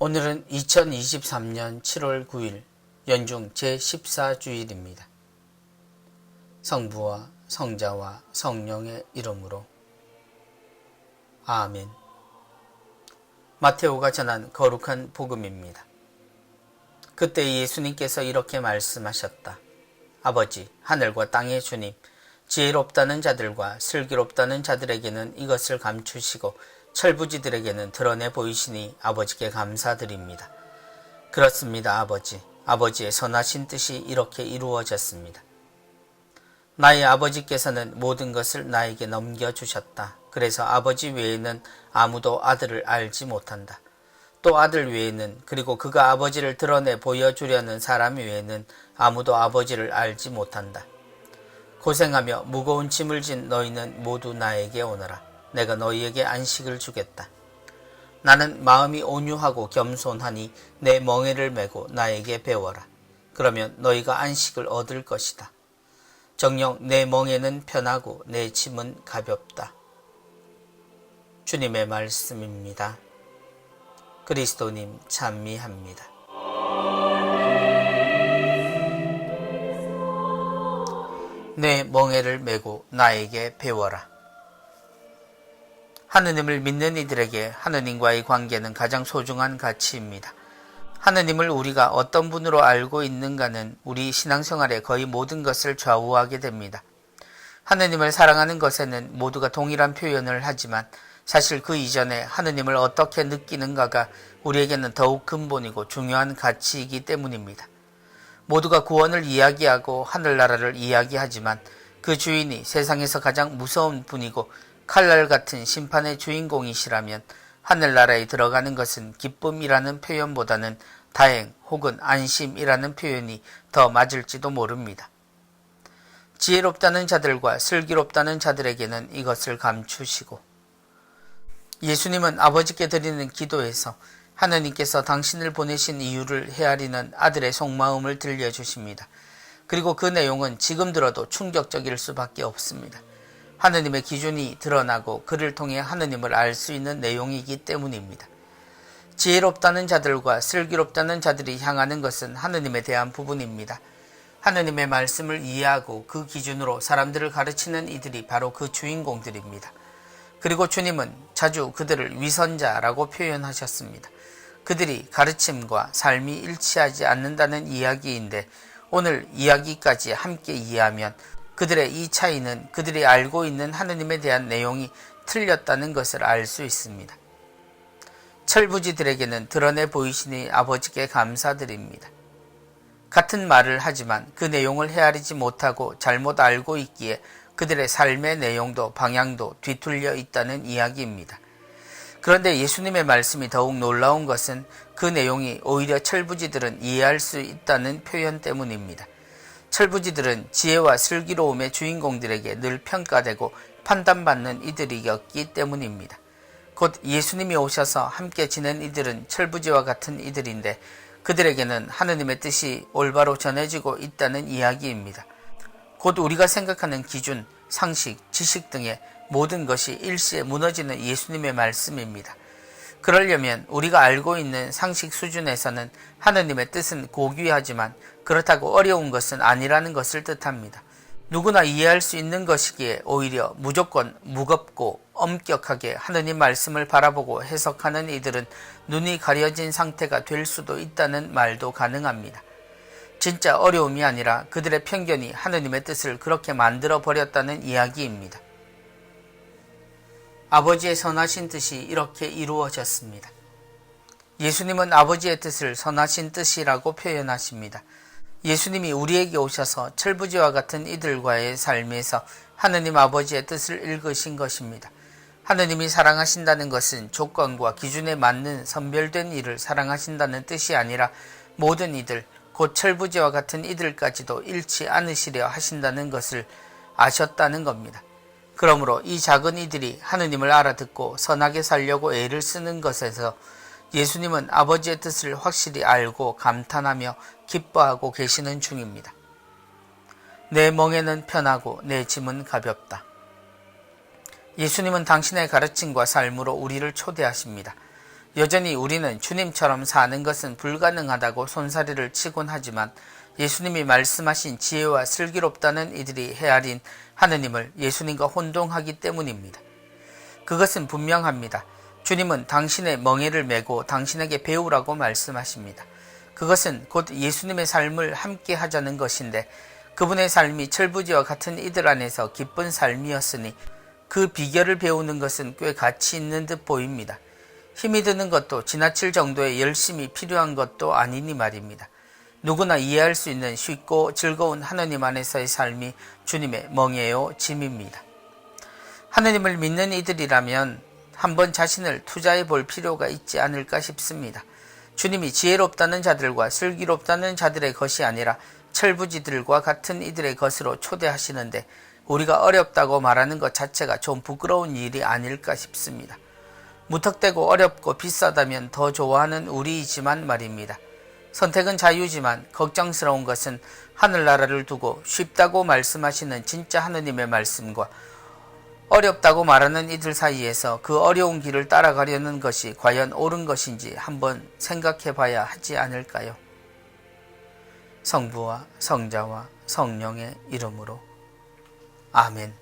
오늘은 2023년 7월 9일 연중 제14주일입니다. 성부와 성자와 성령의 이름으로 아멘. 마테오가 전한 거룩한 복음입니다. 그때 예수님께서 이렇게 말씀하셨다. 아버지, 하늘과 땅의 주님, 지혜롭다는 자들과 슬기롭다는 자들에게는 이것을 감추시고 철부지들에게는 드러내 보이시니 아버지께 감사드립니다. 그렇습니다, 아버지. 아버지의 선하신 뜻이 이렇게 이루어졌습니다. 나의 아버지께서는 모든 것을 나에게 넘겨주셨다. 그래서 아버지 외에는 아무도 아들을 알지 못한다. 또 아들 외에는, 그리고 그가 아버지를 드러내 보여주려는 사람 외에는 아무도 아버지를 알지 못한다. 고생하며 무거운 짐을 진 너희는 모두 나에게 오너라. 내가 너희에게 안식을 주겠다. 나는 마음이 온유하고 겸손하니 내 멍에를 메고 나에게 배워라. 그러면 너희가 안식을 얻을 것이다. 정녕 내 멍에는 편하고 내 짐은 가볍다. 주님의 말씀입니다. 그리스도님 찬미합니다. 내 멍에를 메고 나에게 배워라. 하느님을 믿는 이들에게 하느님과의 관계는 가장 소중한 가치입니다. 하느님을 우리가 어떤 분으로 알고 있는가는 우리 신앙생활의 거의 모든 것을 좌우하게 됩니다. 하느님을 사랑하는 것에는 모두가 동일한 표현을 하지만 사실 그 이전에 하느님을 어떻게 느끼는가가 우리에게는 더욱 근본이고 중요한 가치이기 때문입니다. 모두가 구원을 이야기하고 하늘나라를 이야기하지만 그 주인이 세상에서 가장 무서운 분이고 칼날 같은 심판의 주인공이시라면 하늘나라에 들어가는 것은 기쁨이라는 표현보다는 다행 혹은 안심이라는 표현이 더 맞을지도 모릅니다. 지혜롭다는 자들과 슬기롭다는 자들에게는 이것을 감추시고, 예수님은 아버지께 드리는 기도에서 하느님께서 당신을 보내신 이유를 헤아리는 아들의 속마음을 들려주십니다. 그리고 그 내용은 지금 들어도 충격적일 수밖에 없습니다. 하느님의 기준이 드러나고 그를 통해 하느님을 알 수 있는 내용이기 때문입니다. 지혜롭다는 자들과 슬기롭다는 자들이 향하는 것은 하느님에 대한 부분입니다. 하느님의 말씀을 이해하고 그 기준으로 사람들을 가르치는 이들이 바로 그 주인공들입니다. 그리고 주님은 자주 그들을 위선자라고 표현하셨습니다. 그들이 가르침과 삶이 일치하지 않는다는 이야기인데 오늘 이야기까지 함께 이해하면 그들의 이 차이는 그들이 알고 있는 하느님에 대한 내용이 틀렸다는 것을 알 수 있습니다. 철부지들에게는 드러내 보이시니 아버지께 감사드립니다. 같은 말을 하지만 그 내용을 헤아리지 못하고 잘못 알고 있기에 그들의 삶의 내용도 방향도 뒤틀려 있다는 이야기입니다. 그런데 예수님의 말씀이 더욱 놀라운 것은 그 내용이 오히려 철부지들은 이해할 수 있다는 표현 때문입니다. 철부지들은 지혜와 슬기로움의 주인공들에게 늘 평가되고 판단받는 이들이었기 때문입니다. 곧 예수님이 오셔서 함께 지낸 이들은 철부지와 같은 이들인데 그들에게는 하느님의 뜻이 올바로 전해지고 있다는 이야기입니다. 곧 우리가 생각하는 기준, 상식, 지식 등의 모든 것이 일시에 무너지는 예수님의 말씀입니다. 그러려면 우리가 알고 있는 상식 수준에서는 하느님의 뜻은 고귀하지만 그렇다고 어려운 것은 아니라는 것을 뜻합니다. 누구나 이해할 수 있는 것이기에 오히려 무조건 무겁고 엄격하게 하느님 말씀을 바라보고 해석하는 이들은 눈이 가려진 상태가 될 수도 있다는 말도 가능합니다. 진짜 어려움이 아니라 그들의 편견이 하느님의 뜻을 그렇게 만들어 버렸다는 이야기입니다. 아버지의 선하신 뜻이 이렇게 이루어졌습니다. 예수님은 아버지의 뜻을 선하신 뜻이라고 표현하십니다. 예수님이 우리에게 오셔서 철부지와 같은 이들과의 삶에서 하느님 아버지의 뜻을 읽으신 것입니다. 하느님이 사랑하신다는 것은 조건과 기준에 맞는 선별된 이를 사랑하신다는 뜻이 아니라 모든 이들, 곧 철부지와 같은 이들까지도 잃지 않으시려 하신다는 것을 아셨다는 겁니다. 그러므로 이 작은 이들이 하느님을 알아듣고 선하게 살려고 애를 쓰는 것에서 예수님은 아버지의 뜻을 확실히 알고 감탄하며 기뻐하고 계시는 중입니다. 내 멍에는 편하고 내 짐은 가볍다. 예수님은 당신의 가르침과 삶으로 우리를 초대하십니다. 여전히 우리는 주님처럼 사는 것은 불가능하다고 손사래를 치곤 하지만 예수님이 말씀하신 지혜와 슬기롭다는 이들이 헤아린 하느님을 예수님과 혼동하기 때문입니다. 그것은 분명합니다. 주님은 당신의 멍에를 메고 당신에게 배우라고 말씀하십니다. 그것은 곧 예수님의 삶을 함께 하자는 것인데 그분의 삶이 철부지와 같은 이들 안에서 기쁜 삶이었으니 그 비결을 배우는 것은 꽤 가치 있는 듯 보입니다. 힘이 드는 것도 지나칠 정도의 열심이 필요한 것도 아니니 말입니다. 누구나 이해할 수 있는 쉽고 즐거운 하느님 안에서의 삶이 주님의 멍에요 짐입니다. 하느님을 믿는 이들이라면 한번 자신을 투자해 볼 필요가 있지 않을까 싶습니다. 주님이 지혜롭다는 자들과 슬기롭다는 자들의 것이 아니라 철부지들과 같은 이들의 것으로 초대하시는데 우리가 어렵다고 말하는 것 자체가 좀 부끄러운 일이 아닐까 싶습니다. 무턱대고 어렵고 비싸다면 더 좋아하는 우리이지만 말입니다. 선택은 자유지만 걱정스러운 것은 하늘나라를 두고 쉽다고 말씀하시는 진짜 하느님의 말씀과 어렵다고 말하는 이들 사이에서 그 어려운 길을 따라가려는 것이 과연 옳은 것인지 한번 생각해 봐야 하지 않을까요? 성부와 성자와 성령의 이름으로 아멘.